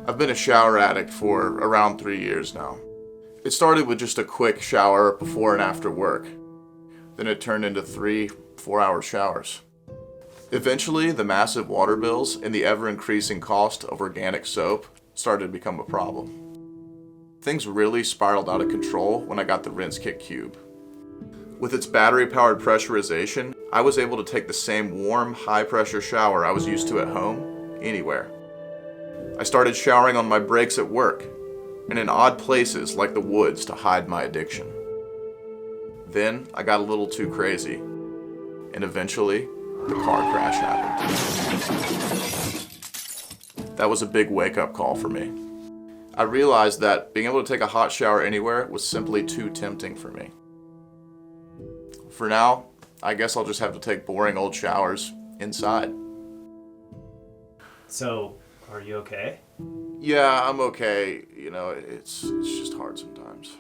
I've been a shower addict for around 3 years now. It started with just a quick shower before and after work. Then it turned into 3-4 hour showers. Eventually, the massive water bills and the ever-increasing cost of organic soap started to become a problem. Things really spiraled out of control when I got the RinseKit Cube. With its battery-powered pressurization, I was able to take the same warm, high-pressure shower I was used to at home, anywhere. I started showering on my breaks at work, and in odd places like the woods to hide my addiction. Then I got a little too crazy, and eventually, the car crash happened. That was a big wake-up call for me. I realized that being able to take a hot shower anywhere was simply too tempting for me. For now, I guess I'll just have to take boring old showers inside. So, are you okay? Yeah, I'm okay. You know, it's just hard sometimes.